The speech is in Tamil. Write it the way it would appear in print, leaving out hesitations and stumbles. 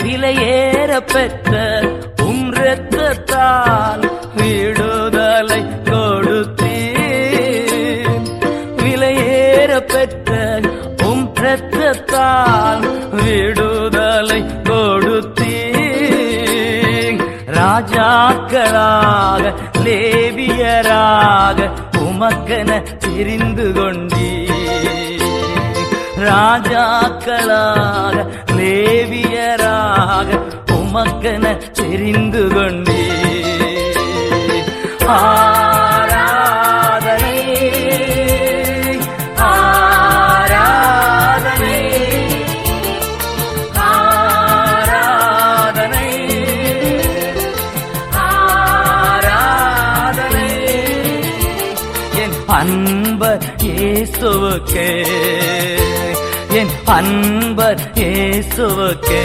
விலையேற பெற்ற உம் இரத்தத்தால் விடுதலை கொடுத்தீர். விலையேற பெற்ற உம் இரத்தத்தால் விடுதலை கொடுத்தீர். ராஜாக்களாக லேவியராக உமக்கென தெரிந்து கொண்டீர். ராஜாக்களாக லேவியராக உமக்கென தெரிந்து கொண்டீர். ஆராதனை ஆராதனை ஆராதனை ஆராதனை என் அன்பர் இயேசுவுக்கே, என் அன்பர் இயேசுவுக்கே.